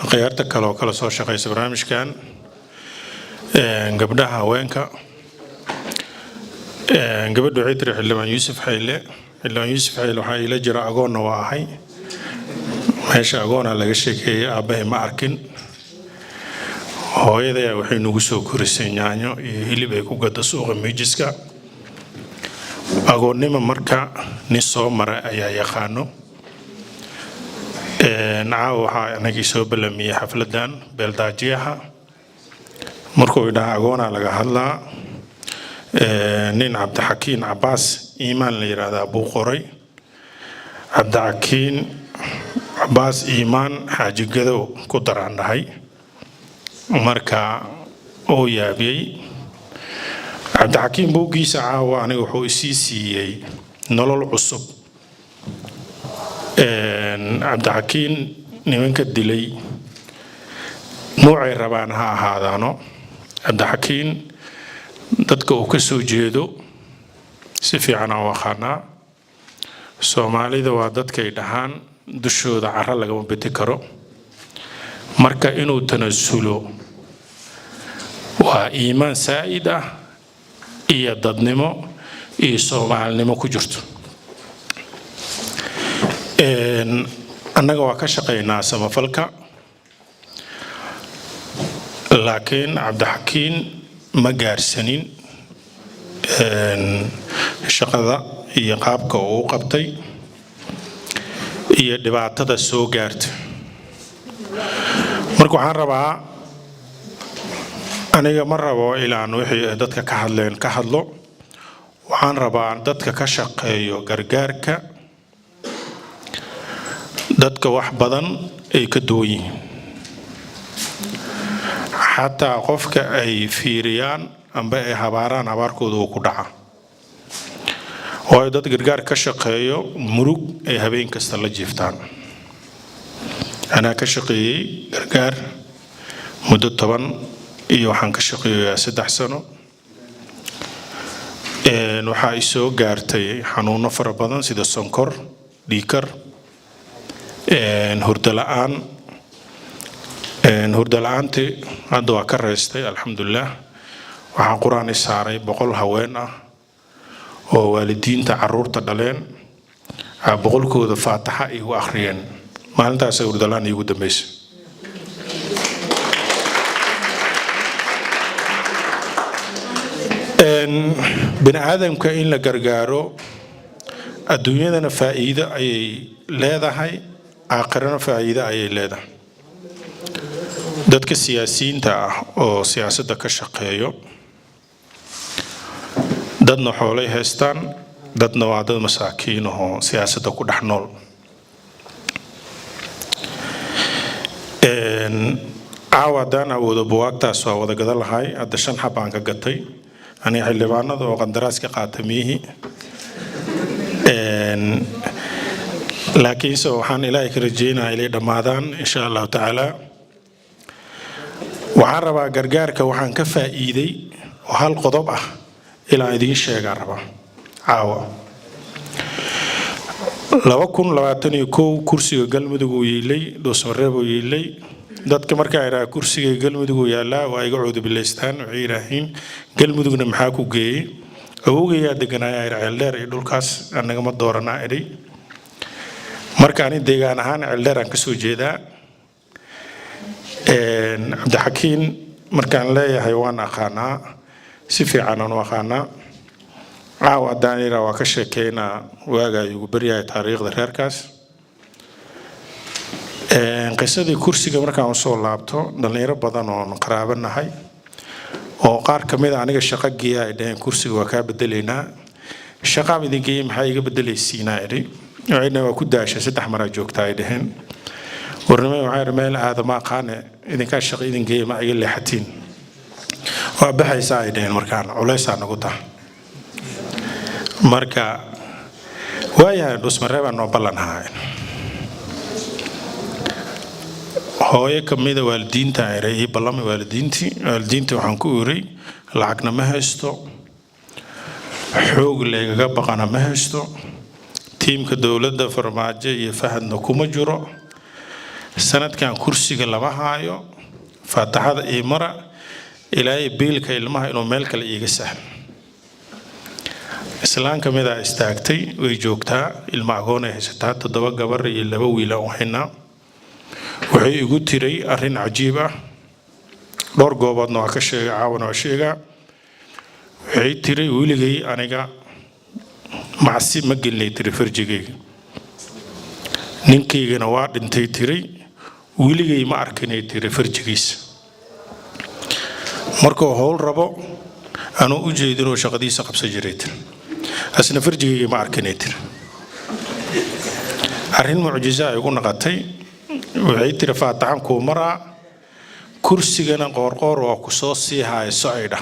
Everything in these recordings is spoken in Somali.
خيارتك كلا صار شقي برنامج كان قبلها وينك قبل دعيت رح لما يوسف حيله لما يوسف حيله جرى أقولنا واحد ماشي أقولنا لقى شيء أبيه ما أركن هو إذا وحين نقصو كرسين يعني اللي بيكو قد سوق ميجسكا أقولني ما مركا نصو مرة أيا يخانو نعاوها أنا كيسو بلمي حفلتان بلداجيها مركو إذا أقولنا لقى هلا نين عبد الحكيم عباس إيمان ليراد أبو قري عبد الحكيم عباس إيمان حاجة جدو قدر عندهاي مركا أو يابي عبد الحكيم بوجي ساعة وأنا وحو سيسي نلول عصب عبد الحكيم نمك الدلي نوع ربان هذا نو عبد الحكيم dadka uu ka soo jeedo si fiican oo waxana Soomaalida waa dadka ay dhahaan dushooda carra laga bedeli karo marka inuu tanasulo waa iimaan saa'id ah iyo dadnimo iyo Soomaalinimo ku jirto annaga waa ka shaqeynaa samafalka laakiin Cabdixakiin ما جارسنين شقة يقابك أو قبتي يدبعت هذا السو جارت مركو عربا أنا مرة إلى أنه دتك كحلين كحلو وعن ربا دتك كشق يجرجارك دتك وحبضا يكدوي حتى قفك أي فيريان أم بأي حباران عباركو دو كدعا وأيضا تقرقار كشقيو مروق أي هبين كستلا جيفتان أنا كشقي قرقار مدة طبعا إيوحان كشقيو سدح سنو نوحا إسو قارتي حنون فربادان سيدا سنكر ديكر هردلان hurdalaanti hadda waa ka reestay alxamdulilah waxaan quraan saaray 100 haween ah oo waalidiinta caruurta dhaleen boqolkooda faataxa ay u akhriyeen maalintaas hurdalaan igu dambeysay bini aadamka in la gargaaro adduunyadana faa'iido ay leedahay aakhirana faa'iido ay leedahay dadka siyaasiyiinta ah oo siyaasadda ka shaqeeyo dadna xoolay haystaan dadna waa dad masaakiin oo siyaasadda ku dhex nool caawadaan awoodo buwaagtaas waa wada gadan lahay hadda 5 xabaan ka gatay aniga xildhibaanada oo qandaraas ka qaatamiyi laakiin soo waxaan ilaahay ka rajeynayaa inay dhamaadaan insha Allah taala waxaan rabaa gargaarka waxaan ka faa'iiday oo hal qodob ah ilaa idin sheegaa raba caawa 2021 kursiga galmudug uu yeelay doosmareeb uu yeelay dadka marka ay raad kursiga galmudug uu yaalaa waa iga coodo bileystaan waxay yiraahdeen galmudugna maxaa ku geeyay awoogeeya deganaa Ceeldheer ee dhulkaas anaga ma dooranaa eray marka aan deegaan ahaan Ceeldheer aan ka soo jeedaa Cabdixakiin markaan leeyahay waan aqaanaa si fiican aan u aqaanaa caawa daanira waa ka sheekeynaa waaga ugu baryahay taariikhda reerkaas qisadii kursiga markaan soo laabto dhalinyaro badan oo qaraabanahay oo qaar kamid ah aniga shaqo geeyay dheen kursiga waa ka bedeleynaa shaqa midingeey maxay iga bedeleysiinaa eri ayna waa ku daashay 3 mar joogtaa ay dheheen warnimay waxay meel aadama qaane idinka shaqo idingeey ma iga leexatiin waa baxaysaa ay dheheen markaan culaysa nagu taa marka waayahay doosmareeb aan balanahay hooyo kamid ah waalidiinta ay ballan waalidiinta waxaan ku uray lacagna ma haysto xoog leeyaga baqana ma haysto tiimka dawladda farmaajo iyo fahadna kuma jiro سند كان كرسي لما هايو فاتحة إمرأة إلى بيلك إلما إنه ملك الإيجسه إسلام كمذا استاكتي ويجوكتا المعقونة هستات تدوق قبر يلبوي له حنا وهي يقول تري أرين عجيبة دور قوبض نوكشة عاون وشيء وهي تري ويلجي أنا معسي مجل لي تري فرجي نينكي جنوات انتي تري ويلجي ما أركني تري فرجيس مركو هول ربو أنا أجي دينو شقدي سقب سجريت أسنا فرجي ما أركني تري أرين معجزة يقول نقطي وهي تري فاتحان كومرا كرسي جنا قرقر وكسوسي هاي صعيدة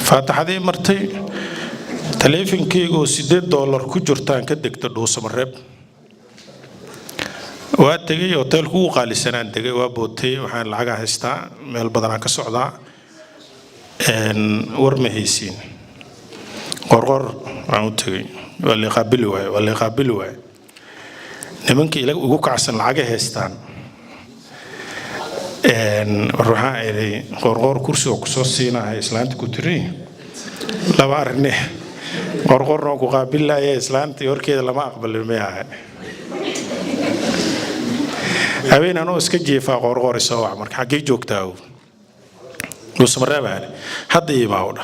فاتح هذه مرتي تلفين كيجو $6 كجرتان كدك تدوس مرب واتجي يوتيل كو قال سنة تجي وابوتي وحن العجا هستا من البدن كسعدا إن ورمهيسين قرقر عمتي واللي قابلوا نمنك يلاقوا يقوك عشان العجا هستان إن الروحاء اللي قرقر كرسي وكسوسينا هاي إسلام تكتري لا بعرفني قرقر نوكو قابل لا يا إسلام تيوركي لما أقبل المياه أبين أنا أسكجي فقرقر سوا عمرك حقي جوكتاو وسمرة بعد حد يماونا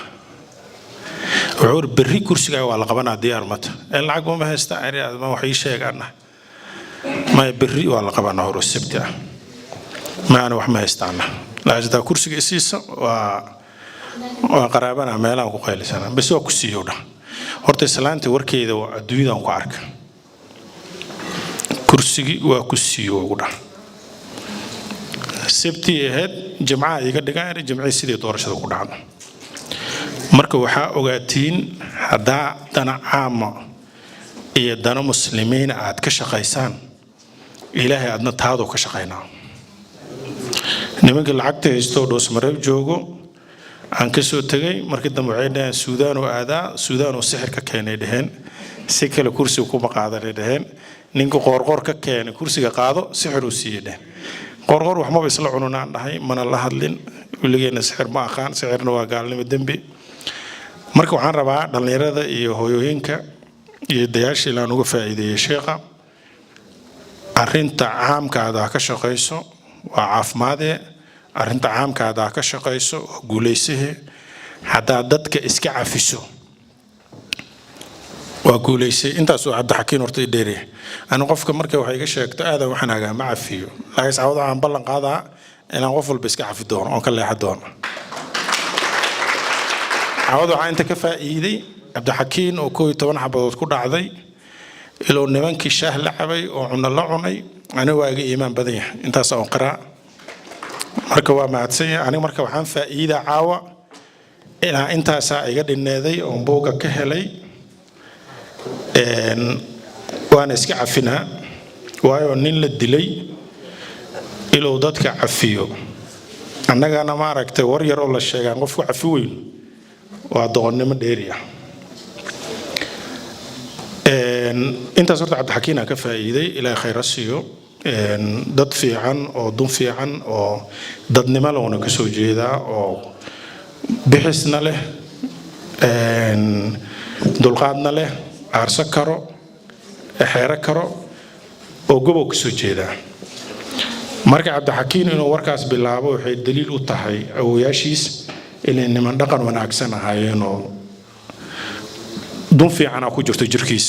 وعور بري كرسي جوا على قبنا ديار مت العقب ما هستعري ما وحي شيء عنه ما بري ولا قبنا هو السبتة ما أنا وحما يستعنا لا أجد كرسي أسيس وقرابنا مالا وقايل سنة بس هو كرسي يودا هرت سلانتي وركي ذو الدويدا وقارك كرسي وكرسي يودا سبتي هاد جماعة يقدر قاعد جماعة سيدي دورش ذو قدام مركو وحاء وقاتين هذا دنا عام إيه دنا مسلمين عاد كشقيسان إلهي عدنا تهادو كشقينا nimanka lacagta haysto dhoos mareeb joogo aan ka soo tagay markii dambe waxay dhahaan Suudaan oo aadaa Suudaan oo sixir ka keenay dhaheen si kale kursiga kuma qaadanay dhaheen ninka qorqor ka keenay kursiga qaado sixir uu siiyay qorqor wax ma isla cununaan dhahay mana la hadlin wiligeena sixir ma aqaan sixirna waa gaalnimo dambi marka waxaan rabaa dhalinyarada iyo hooyooyinka iyo dayaasha ilaa uga faa'iideeyay sheekha arinta caamkaada ka shaqeyso وعافماده أرنت عام كذا كشقيسو وقوليسه حتى ضدك إسك عفيسو وقوليسه أنت سو عبد حكيم ورتي ديري أنا قف كمركب وحيك شيك هذا وحنا جا مع فيه لا يسعود عن بلن قاضع أنا قفل بسك عفي دون أو كل أحد دون عوضوا عن تكفى إيدي عبد حكيم وكوي طبعا حبض كل عذي إلو نمانك الشاه لعبي وعنا اللعني أنا واجي إيمان بديه أنت سأقرأ مركب ما تسي أنا مركب عن فائدة عاوة إلى أنت سأجد النادي أمبوجا كهلي وأنا اسكع عفنا وأيونين للدلي إلو ضدك عفيو أنا ما ركت ورير ولا شيء أنا قف عفوين وأضغني من ديريا أنت صرت عبد حكينا كفائدة إلى خير السيو dad fiican oo dun fiican oo dadnimada ka soo jeeda oo bixisna leh dulqaadna leh aarsa karo xeero karo oo gobow ka soo jeeda marka Cabdi Xakiin inuu warkaas bilaabo waxay daliil u tahay awooyaashiis inay niman dhaqan wanaagsan ahaayeen oo dun fiican ku jirto jirkiis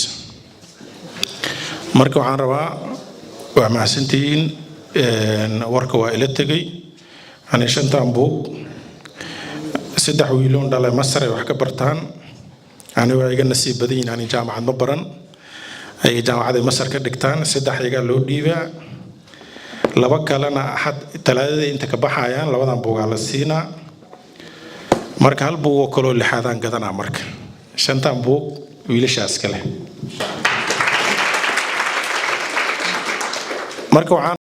marka waxaan rabaa ومع سنتين وركوا إلى التجي أنا شنطان بوك سدح ويلون دالي مصر وحكا برتان أنا وعيقا نسيب بدين أنا جامعة مبرن أي جامعة مصر كدكتان سدح يقال له ديبا لبكا لنا أحد تلاذي انت كبحايان لبدان بوك على السينا مرك هالبوك وكلو اللي حاذان قدنا مرك شنطان بوك ويلش أسكله مركو